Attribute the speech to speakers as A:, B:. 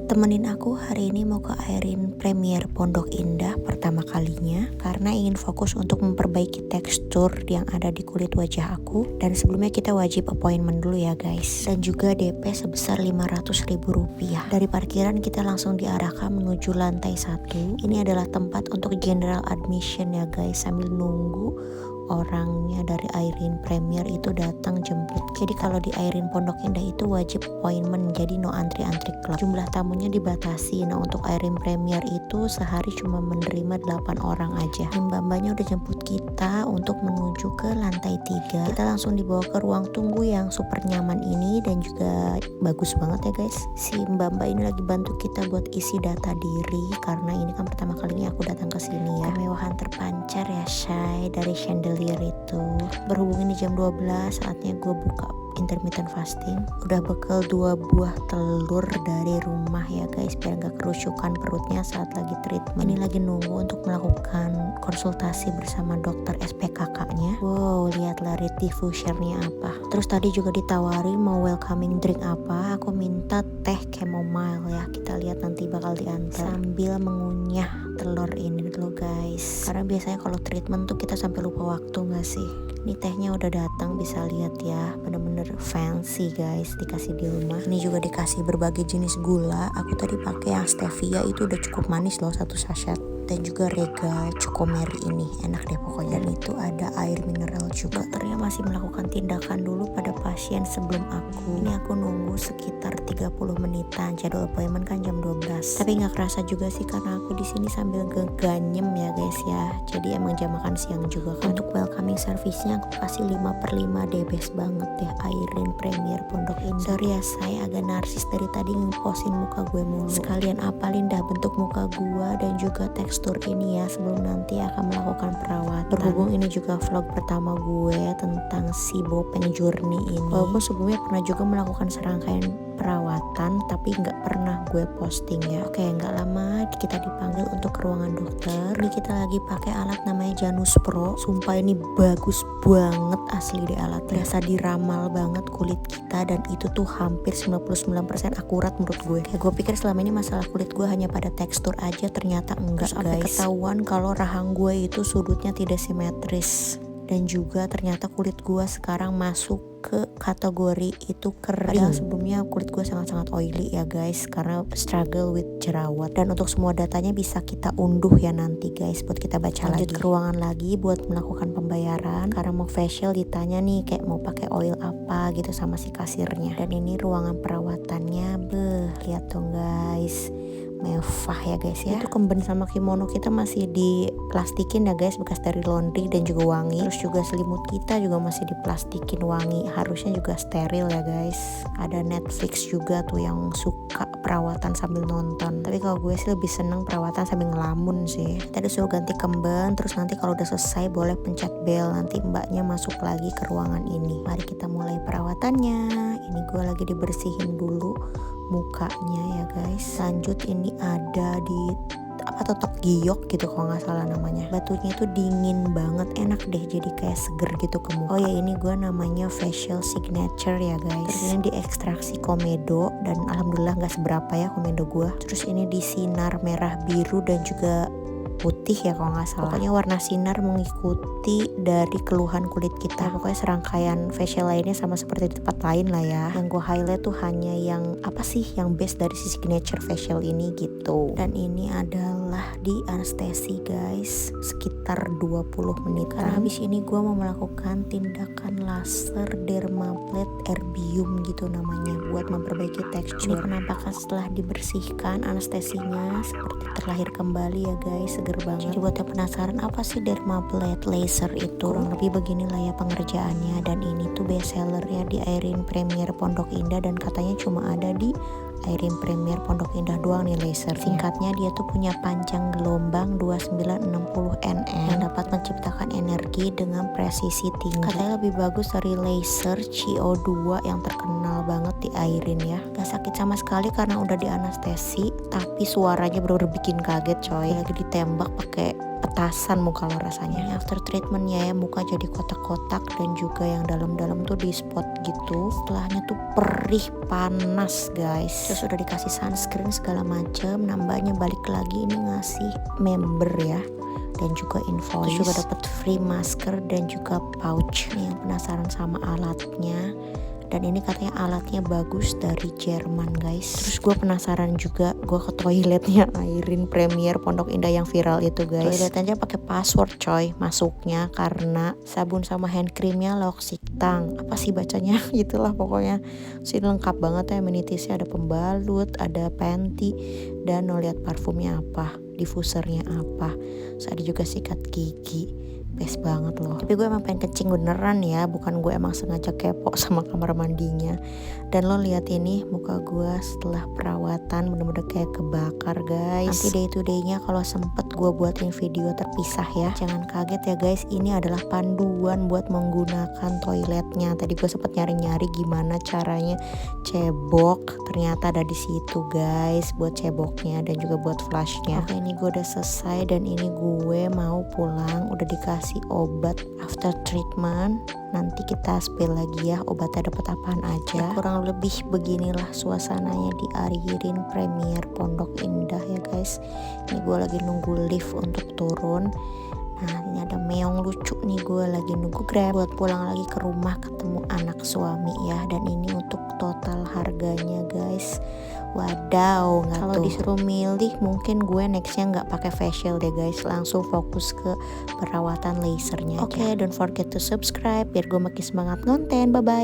A: Temenin aku hari ini mau ke Airin Premier Pondok Indah pertama kalinya karena ingin fokus untuk memperbaiki tekstur yang ada di kulit wajah aku. Dan sebelumnya kita wajib appointment dulu ya guys. Dan juga DP sebesar Rp500.000. Dari parkiran kita langsung diarahkan menuju lantai 1. Ini adalah tempat untuk general admission ya guys, sambil nunggu orangnya dari Airin Premier itu datang jemput. Jadi kalau di Airin Pondok Indah itu wajib appointment, jadi no antri-antri klub. Jumlah tamunya dibatasi. Nah untuk Airin Premier itu sehari cuma menerima 8 orang aja. Mbak-mbaknya udah jemput kita untuk menuju ke lantai 3. Kita langsung dibawa ke ruang tunggu yang super nyaman ini dan juga bagus banget ya guys. Si mbak-mbak ini lagi bantu kita buat isi data diri karena ini kan pertama kalinya aku datang ke sini ya. Kemewahan terpancar ya Shay dari chandelier itu. Berhubung ini jam 12, saatnya gue buka intermittent fasting. Udah bekal 2 buah telur dari rumah ya guys, biar gak kerusukan perutnya saat lagi treatment. Ini lagi nunggu untuk melakukan konsultasi bersama dokter SPKK-nya. Wow, lihatlah red diffusernya apa. Terus tadi juga ditawarin mau welcoming drink apa. Aku minta teh chamomile ya. Kita lihat nanti bakal diantar. Sambil mengunyah telur ini dulu guys, karena biasanya kalau treatment tuh kita sampai lupa waktu gak sih. Ini tehnya udah datang, bisa lihat ya, bener-bener fancy guys, dikasih di rumah. Ini juga dikasih berbagai jenis gula. Aku tadi pakai yang stevia, itu udah cukup manis loh, 1 sachet. Dan juga Regal Chocomary ini enak deh pokoknya. Dan itu ada air mineral juga. Dokternya masih melakukan tindakan dulu pada pasien sebelum aku. Ini aku nunggu sekitar 30 menitan. Jadwal appointment kan jam 12. Tapi nggak kerasa juga sih karena aku di sini sambil geganyem ya guys ya. Jadi emang jam makan siang juga kan. Untuk welcoming service-nya aku kasih 5/5, the best banget ya Airin Premier Pondok Indah. Sorry ya, saya agak narsis dari tadi ngeposin muka gue mulu. Sekalian apalin dah bentuk muka gue dan juga tekstur ini ya sebelum nanti akan melakukan perawatan. Berhubung ini juga vlog pertama gue tentang si Bopeng Journey ini. Walaupun sebelumnya pernah juga melakukan serangkaian perawatan tapi nggak pernah gue posting ya. Oke, nggak lama kita dipanggil untuk ke ruangan dokter. Ini kita lagi pakai alat namanya Janus Pro. Sumpah ini bagus banget asli deh alatnya. Berasa diramal banget kulit kita dan itu tuh hampir 99% akurat menurut gue. Kayak gue pikir selama ini masalah kulit gue hanya pada tekstur aja, ternyata enggak guys. Ketahuan kalau rahang gue itu sudutnya tidak simetris. Dan juga ternyata kulit gue sekarang masuk ke kategori itu kering. Sebelumnya kulit gue sangat-sangat oily ya guys, karena struggle with jerawat. Dan untuk semua datanya bisa kita unduh ya nanti guys buat kita baca. Lanjut ke ruangan lagi buat melakukan pembayaran. Karena mau facial ditanya nih kayak mau pakai oil apa gitu sama si kasirnya. Dan ini ruangan perawatannya, lihat dong guys, mewah ya guys ya. Itu kemben sama kimono kita masih diplastikin ya guys, bekas dari laundry dan juga wangi. Terus juga selimut kita juga masih diplastikin wangi, harusnya juga steril ya guys. Ada Netflix juga tuh yang suka perawatan sambil nonton. Tapi kalau gue sih lebih seneng perawatan sambil ngelamun sih. Tadi suruh ganti kemben, terus nanti kalau udah selesai boleh pencet bel, nanti mbaknya masuk lagi ke ruangan ini. Mari kita mulai perawatannya. Ini gue lagi dibersihin dulu mukanya ya guys. Lanjut ini ada di totok giok gitu kalau nggak salah namanya. Batunya itu dingin banget, enak deh, jadi kayak seger gitu ke muka. Oh ya, ini gue namanya facial signature ya guys. Terus ini diekstraksi komedo dan alhamdulillah nggak seberapa ya komedo gue. Terus ini disinar merah biru dan juga putih ya kalau nggak salah. Pokoknya warna sinar mengikuti dari keluhan kulit kita. Pokoknya serangkaian facial lainnya sama seperti di tempat lain lah ya. Yang gue highlight tuh hanya yang yang best dari si signature facial ini gitu. Dan ini adalah di anestesi guys, sekitar 20 menit. Karena habis ini gue mau melakukan tindakan laser dermaplate erbium gitu namanya, buat memperbaiki tekstur. Ini penampakan setelah dibersihkan anestesinya seperti terlahir kembali ya guys, seger banget. Jadi buat yang penasaran apa sih dermaplate laser itu, kurang lebih beginilah ya pengerjaannya. Dan ini tuh best sellernya di Airin Premier Pondok Indah dan katanya cuma ada di Airin Premier Pondok Indah doang nih laser. Singkatnya dia tuh punya panjang gelombang 2960 nm yang dapat menciptakan energi dengan presisi tinggi. Katanya lebih bagus dari laser CO2 yang terkenal banget di Airin ya. Gak sakit sama sekali karena udah di anestesi, tapi suaranya bener-bener bikin kaget coy. Lagi ditembak pakai petasan muka lo rasanya. Ini after treatmentnya ya, muka jadi kotak-kotak dan juga yang dalam-dalam tuh di spot gitu. Setelahnya tuh perih panas guys. Terus udah dikasih sunscreen segala macem. Nambahnya balik lagi ini ngasih member ya, dan juga invoice. Terus juga dapat free masker dan juga pouch. Nih yang penasaran sama alatnya, dan ini katanya alatnya bagus dari Jerman guys. Terus gue penasaran juga, gue ke toiletnya Airin Premier Pondok Indah yang viral itu guys. Toilet aja pakai password coy masuknya, karena sabun sama hand creamnya L'Occitane, apa sih bacanya itulah pokoknya. Sih lengkap banget ya, amenities-nya ada pembalut, ada panty, dan lo lihat parfumnya apa, diffusernya apa. Terus ada juga sikat gigi. Best banget loh. Tapi gue emang pengen kencing beneran ya, bukan gue emang sengaja kepo sama kamar mandinya. Dan lo lihat ini muka gue setelah perawatan bener-bener kayak kebakar guys. Nanti day to day-nya kalau sempet gue buatin video terpisah ya. Jangan kaget ya guys, ini adalah panduan buat menggunakan toiletnya. Tadi gue sempet nyari-nyari gimana caranya cebok, ternyata ada di situ guys buat ceboknya dan juga buat flashnya. Oke, ini gue udah selesai dan ini gue mau pulang, udah dikasih obat after treatment. Nanti kita spill lagi ya obatnya dapat apaan aja. Ya, kurang lebih beginilah suasananya di Airin Premier Pondok Indah ya guys. Ini gue lagi nunggu lift untuk turun. Nah ini ada meong lucu nih, gue lagi nunggu Grab buat pulang lagi ke rumah ketemu anak suami ya. Dan ini untuk total harganya guys, wadaw. Kalau disuruh milih mungkin gue nextnya nggak pakai facial deh guys, langsung fokus ke perawatan lasernya. Oke, don't forget to subscribe biar gue makin semangat ngonten. Bye bye.